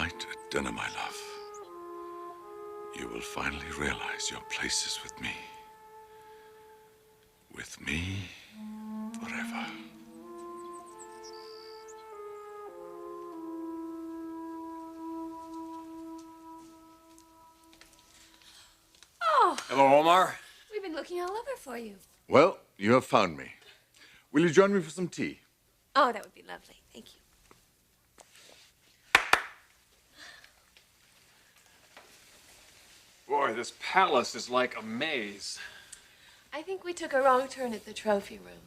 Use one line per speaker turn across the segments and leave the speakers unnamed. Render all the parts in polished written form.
Tonight at dinner, my love, you will finally realize your place is with me. With me forever.
Oh.
Hello, Omar.
We've been looking all over for you.
Well, you have found me. Will you join me for some tea?
Oh, that would be lovely. Thank you.
Boy, this palace is like a maze.
I think we took a wrong turn at the trophy room.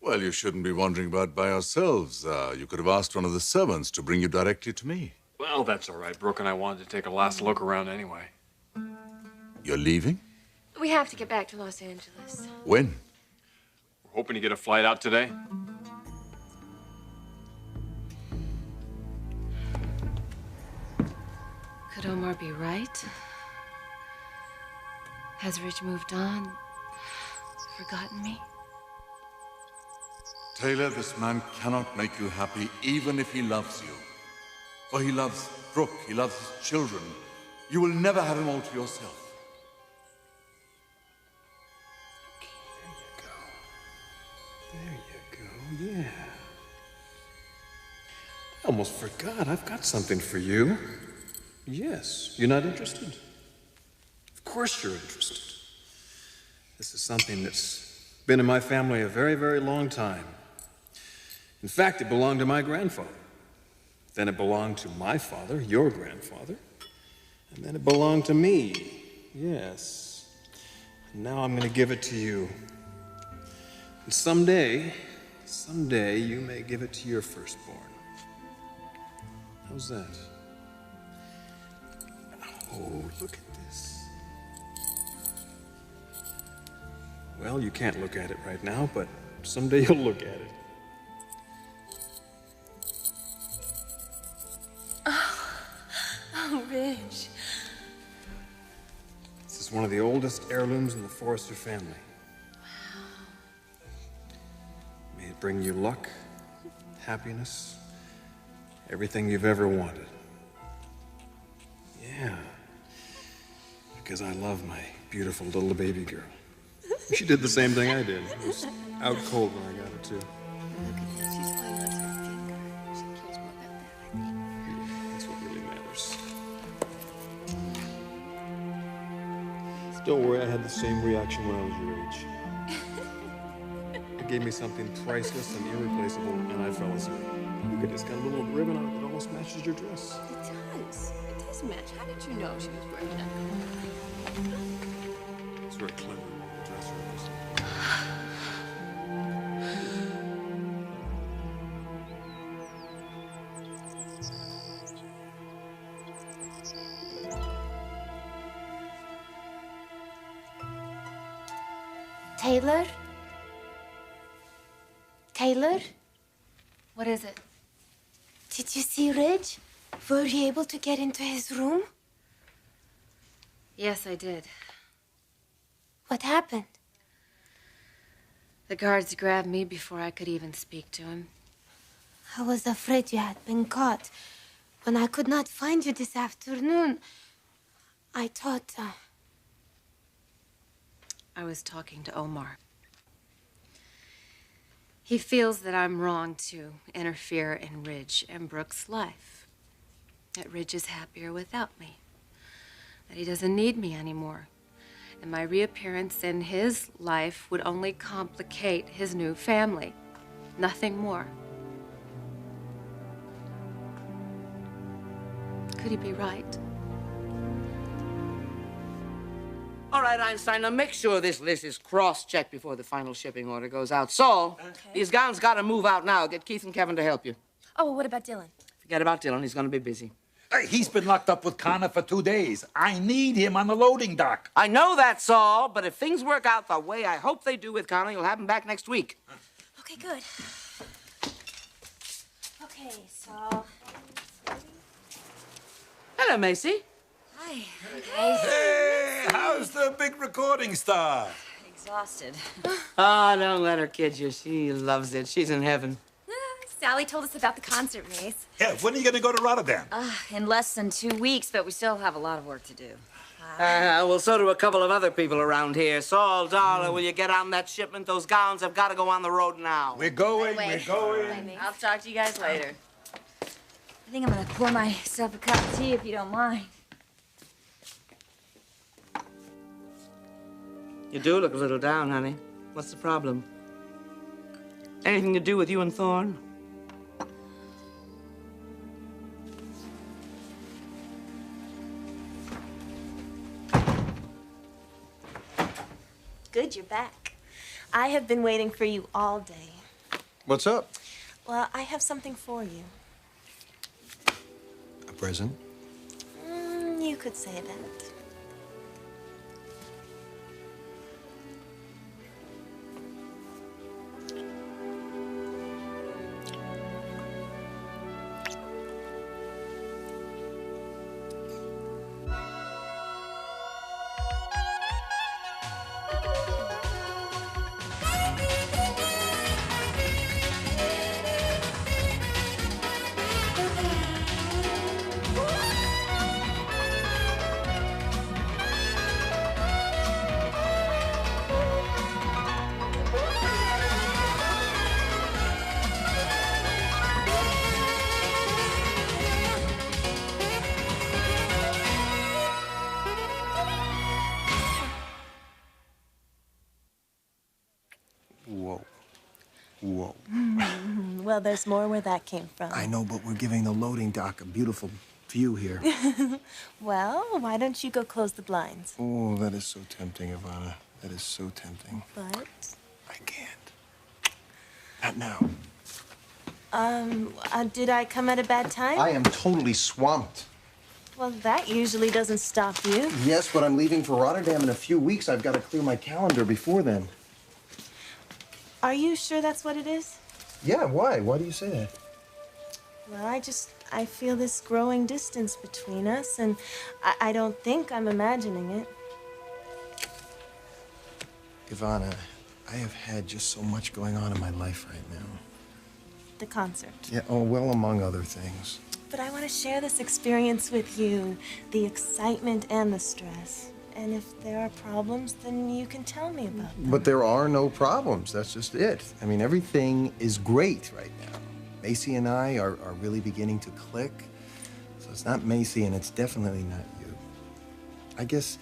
Well, you shouldn't be wandering about by yourselves. You could have asked one of the servants to bring you directly to me.
Well, that's all right. Brooke and I wanted to take a last look around anyway.
You're leaving?
We have to get back to Los Angeles.
When?
We're hoping to get a flight out today.
Could Omar be right? Has Ridge moved on? Forgotten me?
Taylor, this man cannot make you happy, even if he loves you. For he loves Brooke, he loves his children. You will never have him all to yourself.
There you go, yeah. I almost forgot, I've got something for you. Yes, you're not interested? Of course you're interested. This is something that's been in my family a very, very long time. In fact, it belonged to my grandfather. Then it belonged to my father, your grandfather. And then it belonged to me. Yes. And now I'm going to give it to you. And someday you may give it to your firstborn. How's that? Oh, look at this. Well, you can't look at it right now, but someday you'll look at it.
Oh, Ridge.
This is one of the oldest heirlooms in the Forrester family.
Wow.
May it bring you luck, happiness, everything you've ever wanted. Yeah. Because I love my beautiful little baby girl. She did the same thing I did. It was out cold when I got her, too.
Look at this. She's flying onto her finger. She cares more about that, I think.
Yeah, that's what really matters. Don't worry, I had the same reaction when I was your age. It gave me something priceless and irreplaceable, and I fell asleep. Look at this, got a little ribbon on it that almost matches your dress.
It does. It does match. How did you know she was wearing that?
It's very clever dress.
Taylor? Taylor? What is it?
Did you see Ridge? Were you able to get into his room?
Yes, I did.
What happened?
The guards grabbed me before I could even speak to him.
I was afraid you had been caught. When I could not find you this afternoon, I thought...
I was talking to Omar. He feels that I'm wrong to interfere in Ridge and Brooke's life. That Ridge is happier without me. That he doesn't need me anymore. And my reappearance in his life would only complicate his new family. Nothing more. Could he be right?
All right, Einstein, now make sure this list is cross-checked before the final shipping order goes out. Saul, these gowns gotta move out now. Get Keith and Kevin to help you.
Oh, well, what about Dylan?
Forget about Dylan. He's gonna be busy.
He's been locked up with Connor for 2 days. I need him on the loading dock.
I know that, Saul, but if things work out the way I hope they do with Connor, you'll have him back next week.
Okay, good. Okay, so...
Hello, Macy.
Hi.
Hey, how's the big recording star?
Exhausted.
Oh, don't let her kid you. She loves it. She's in heaven.
Sally told us about the concert, Mace.
Yeah, when are you going to go to Rotterdam?
In less than 2 weeks, but we still have a lot of work to do.
Well, so do a couple of other people around here. Saul, darling, will you get on that shipment? Those gowns have got to go on the road now.
We're going, we're going.
I'll talk to you guys later. I think I'm gonna pour myself a cup of tea if you don't mind.
You do look a little down, honey. What's the problem? Anything to do with you and Thorne?
Good, you're back. I have been waiting for you all day.
What's up?
Well, I have something for you.
A present?
You could say that.
Whoa. Whoa.
Well, there's more where that came from.
I know, but we're giving the loading dock a beautiful view here.
Well, why don't you go close the blinds?
Oh, that is so tempting, Ivana. That is so tempting.
But?
I can't. Not now.
Did I come at a bad time?
I am totally swamped.
Well, that usually doesn't stop you.
Yes, but I'm leaving for Rotterdam in a few weeks. I've got to clear my calendar before then.
Are you sure that's what it is?
Yeah, why? Why do you say that?
Well, I feel this growing distance between us, and I don't think I'm imagining it.
Ivana, I have had just so much going on in my life right now.
The concert.
Yeah, oh, well, among other things.
But I want to share this experience with you, the excitement and the stress. And if there are problems, then you can tell me about them.
But there are no problems. That's just it. I mean, everything is great right now. Macy and I are really beginning to click. So it's not Macy, and it's definitely not you. I guess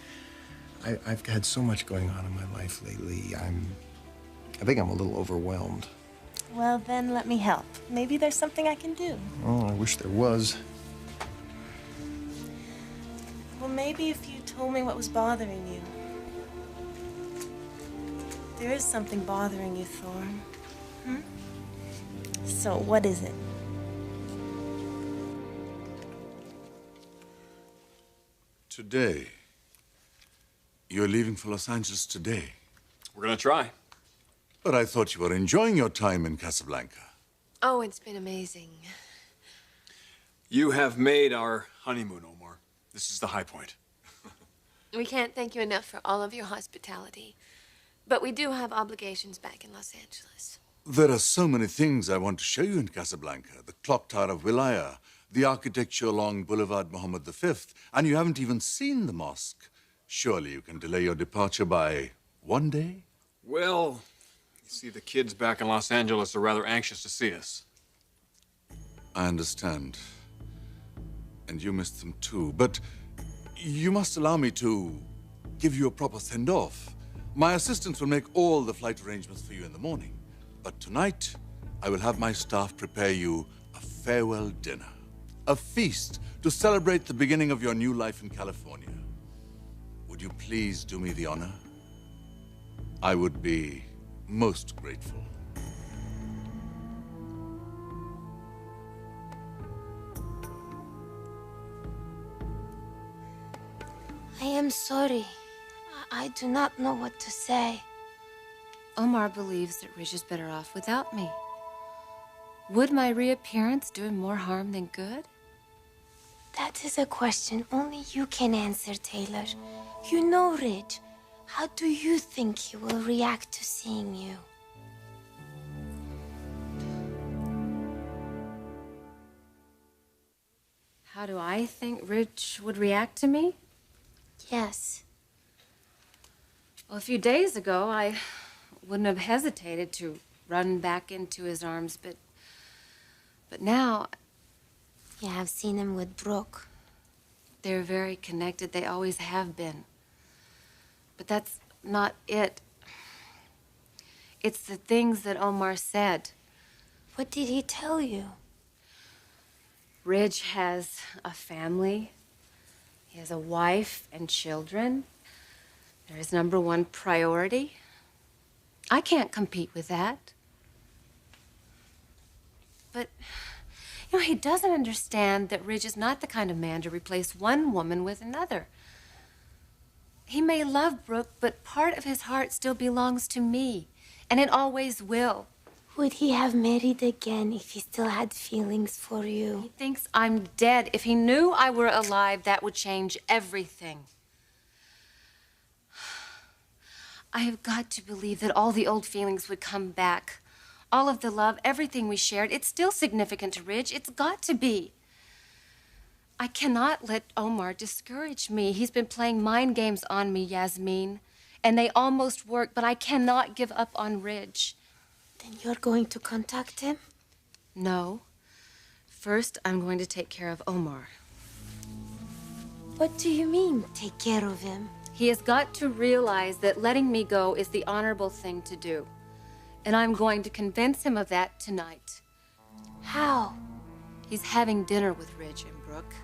I've had so much going on in my life lately. I think I'm a little overwhelmed.
Well, then let me help. Maybe there's something I can do.
Oh, I wish there was.
Well, maybe if you told me what was bothering you. There is something bothering you, Thorne. So, what is it?
Today. You're leaving for Los Angeles today.
We're gonna try.
But I thought you were enjoying your time in Casablanca.
Oh, it's been amazing.
You have made our honeymoon, Omar. This is the high point.
We can't thank you enough for all of your hospitality. But we do have obligations back in Los Angeles.
There are so many things I want to show you in Casablanca. The clock tower of Wilaya, the architecture along Boulevard Mohammed V, and you haven't even seen the mosque. Surely you can delay your departure by 1 day?
Well, you see, the kids back in Los Angeles are rather anxious to see us.
I understand. And you missed them too. But you must allow me to give you a proper send-off. My assistants will make all the flight arrangements for you in the morning. But tonight, I will have my staff prepare you a farewell dinner. A feast to celebrate the beginning of your new life in California. Would you please do me the honor? I would be most grateful.
I am sorry. I do not know what to say.
Omar believes that Ridge is better off without me. Would my reappearance do him more harm than good?
That is a question only you can answer, Taylor. You know Ridge. How do you think he will react to seeing you?
How do I think Ridge would react to me?
Yes.
Well, a few days ago, I wouldn't have hesitated to run back into his arms, but now...
Yeah, I've seen him with Brooke.
They're very connected. They always have been. But that's not it. It's the things that Omar said.
What did he tell you?
Ridge has a family. He has a wife and children. They're his #1 priority. I can't compete with that. But, you know, he doesn't understand that Ridge is not the kind of man to replace one woman with another. He may love Brooke, but part of his heart still belongs to me, and it always will.
Would he have married again if he still had feelings for you?
He thinks I'm dead. If he knew I were alive, that would change everything. I have got to believe that all the old feelings would come back. All of the love, everything we shared, it's still significant to Ridge. It's got to be. I cannot let Omar discourage me. He's been playing mind games on me, Yasemin, and they almost work, but I cannot give up on Ridge.
Then you're going to contact him?
No. First, I'm going to take care of Omar.
What do you mean, take care of him?
He has got to realize that letting me go is the honorable thing to do. And I'm going to convince him of that tonight.
How?
He's having dinner with Ridge and Brooke,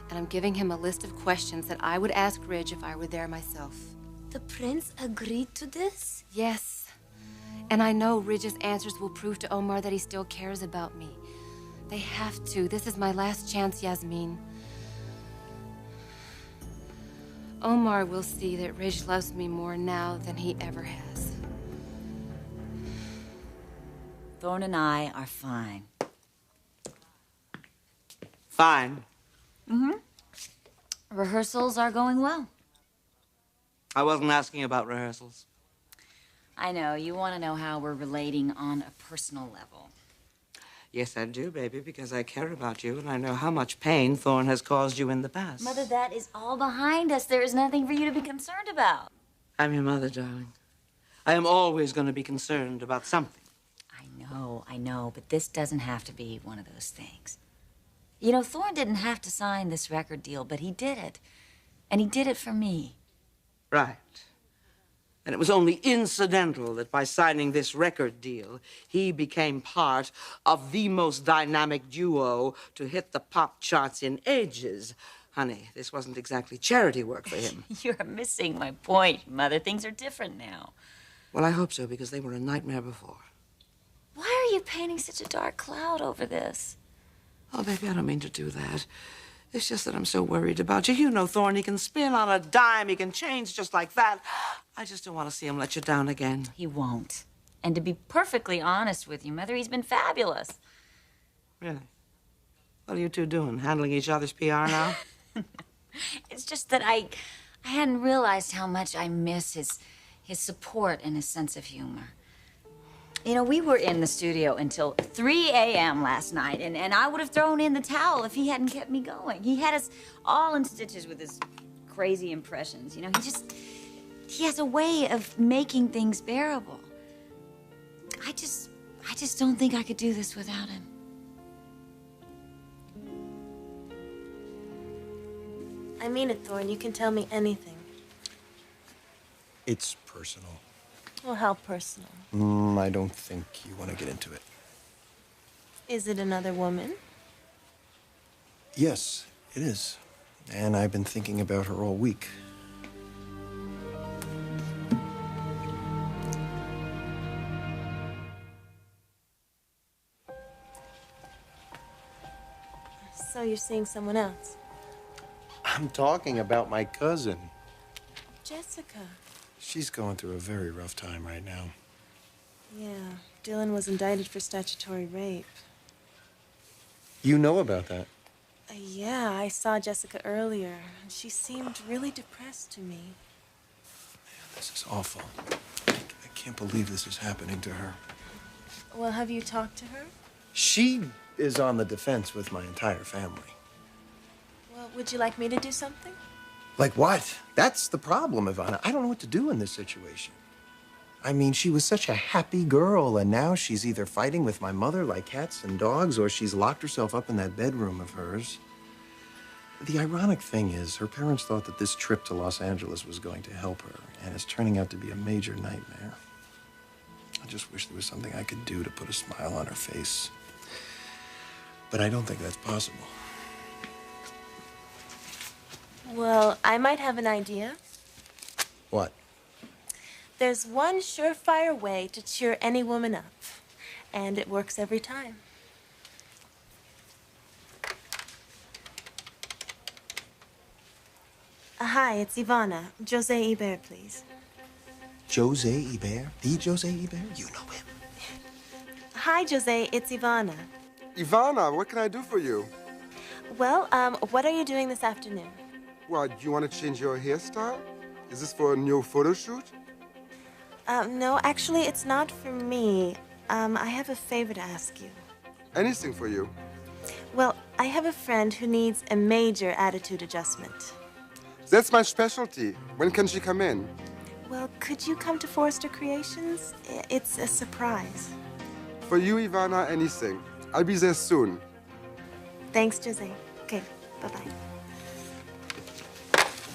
and I'm giving him a list of questions that I would ask Ridge if I were there myself.
The prince agreed to this?
Yes. And I know Ridge's answers will prove to Omar that he still cares about me. They have to. This is my last chance, Yasemin. Omar will see that Ridge loves me more now than he ever has.
Thorne and I are fine.
Fine.
Mm-hmm. Rehearsals are going well.
I wasn't asking about rehearsals.
I know, you want to know how we're relating on a personal level.
Yes, I do, baby, because I care about you and I know how much pain Thorne has caused you in the past.
Mother, that is all behind us. There is nothing for you to be concerned about.
I'm your mother, darling. I am always going to be concerned about something.
I know, but this doesn't have to be one of those things. You know, Thorne didn't have to sign this record deal, but he did it. And he did it for me.
Right. And it was only incidental that by signing this record deal, he became part of the most dynamic duo to hit the pop charts in ages. Honey, this wasn't exactly charity work for him.
You're missing my point, Mother. Things are different now.
Well, I hope so, because they were a nightmare before.
Why are you painting such a dark cloud over this?
Oh, baby, I don't mean to do that. It's just that I'm so worried about you. You know, Thorne, he can spin on a dime. He can change just like that. I just don't want to see him let you down again.
He won't. And to be perfectly honest with you, Mother, he's been fabulous.
Really? What are you two doing? Handling each other's PR now?
It's just that I hadn't realized how much I miss his support and his sense of humor. You know, we were in the studio until 3 a.m. last night, and I would have thrown in the towel if he hadn't kept me going. He had us all in stitches with his crazy impressions. You know, he has a way of making things bearable. I just don't think I could do this without him.
I mean it, Thorne. You can tell me anything.
It's personal.
Well, how personal?
I don't think you want to get into it.
Is it another woman?
Yes, it is. And I've been thinking about her all week.
So you're seeing someone else?
I'm talking about my cousin.
Jessica.
She's going through a very rough time right now.
Yeah, Dylan was indicted for statutory rape.
You know about that?
Yeah, I saw Jessica earlier. She seemed really depressed to me.
Man, this is awful. I can't believe this is happening to her.
Well, have you talked to her?
She is on the defense with my entire family.
Would you like me to do something?
Like what? That's the problem, Ivana. I don't know what to do in this situation. I mean, she was such a happy girl, and now she's either fighting with my mother like cats and dogs, or she's locked herself up in that bedroom of hers. The ironic thing is, her parents thought that this trip to Los Angeles was going to help her, and it's turning out to be a major nightmare. I just wish there was something I could do to put a smile on her face. But I don't think that's possible.
Well, I might have an idea.
What?
There's one surefire way to cheer any woman up, and it works every time. Hi, it's Ivana. Jose Iber, please.
Jose Iber? The Jose Iber? You know him.
Hi, Jose. It's Ivana.
Ivana, what can I do for you?
Well, what are you doing this afternoon?
What, you want to change your hairstyle? Is this for a new photo shoot?
No, actually, it's not for me. I have a favor to ask you.
Anything for you.
Well, I have a friend who needs a major attitude adjustment.
That's my specialty. When can she come in?
Well, could you come to Forrester Creations? It's a surprise.
For you, Ivana, anything. I'll be there soon.
Thanks, Jose. Okay, bye-bye.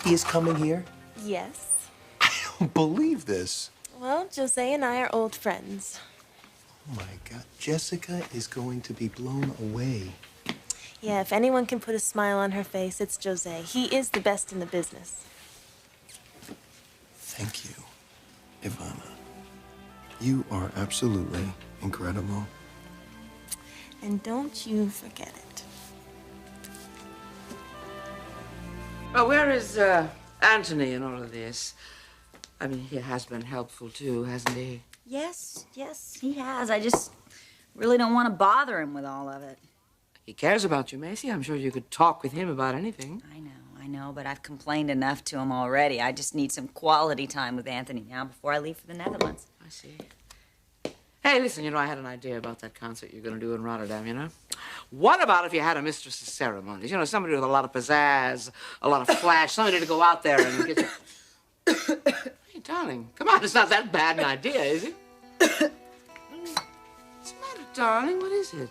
He is coming here?
Yes.
I don't believe this.
Well, Jose and I are old friends.
Oh my God, Jessica is going to be blown away.
Yeah, if anyone can put a smile on her face, it's Jose. He is the best in the business.
Thank you, Ivana. You are absolutely incredible.
And don't you forget it.
Well, where is Anthony in all of this? I mean, he has been helpful too, hasn't he?
Yes, he has. I just really don't want to bother him with all of it.
He cares about you, Macy. I'm sure you could talk with him about anything.
I know, but I've complained enough to him already. I just need some quality time with Anthony now before I leave for the Netherlands.
I see. Hey, listen, I had an idea about that concert you're going to do in Rotterdam, What about if you had a mistress of ceremonies? Somebody with a lot of pizzazz, a lot of flash, somebody to go out there and get you... Hey, darling, come on, it's not that bad an idea, is it? What's the matter, darling? What is it?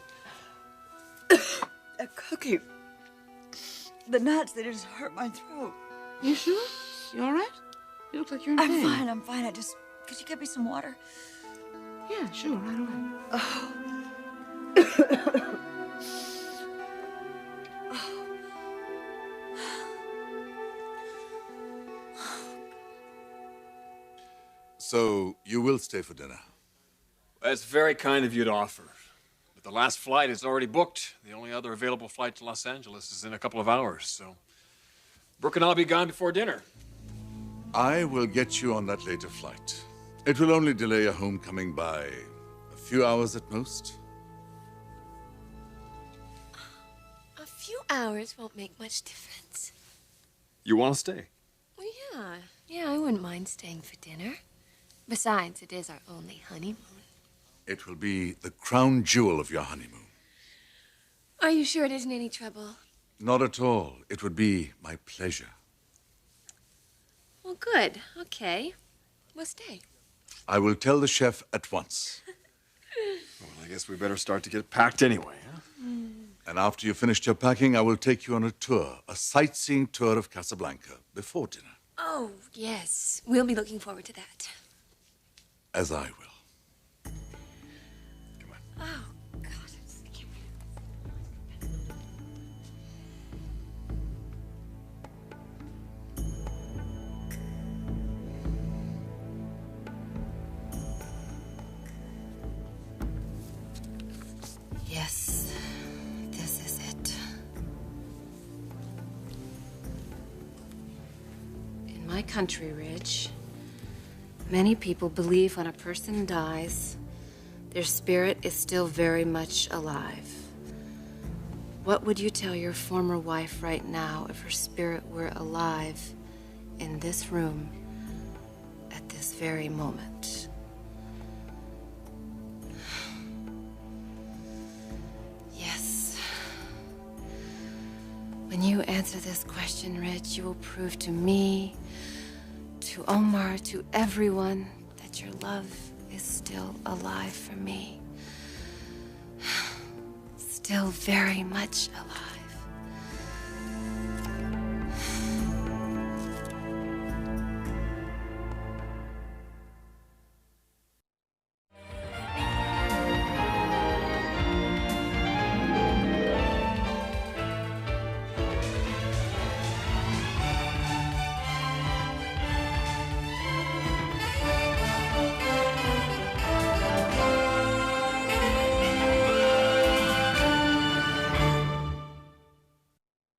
A cookie. The nuts, they just hurt my throat.
You sure? You all right? You look like you're in pain.
I'm fine. Could you get me some water?
Yeah, sure, right away.
So, you will stay for dinner?
That's very kind of you to offer. But the last flight is already booked. The only other available flight to Los Angeles is in a couple of hours, so... Brooke and I'll be gone before dinner.
I will get you on that later flight. It will only delay your homecoming by a few hours at most.
A few hours won't make much difference.
You want to stay?
Well, yeah, I wouldn't mind staying for dinner. Besides, it is our only honeymoon.
It will be the crown jewel of your honeymoon.
Are you sure it isn't any trouble?
Not at all. It would be my pleasure.
Well, good. Okay. We'll stay.
I will tell the chef at once.
Well, I guess we better start to get packed anyway, huh?
And after you've finished your packing, I will take you on a tour, a sightseeing tour of Casablanca, before dinner.
Oh, yes. We'll be looking forward to that.
As I will.
Oh, God. Yes, this is it. In my country, Ridge, many people believe when a person dies, their spirit is still very much alive. What would you tell your former wife right now if her spirit were alive in this room at this very moment? Yes. When you answer answer this question, Ridge, you will prove to me, to Omar, to everyone, that your love is still alive for me. Still very much alive.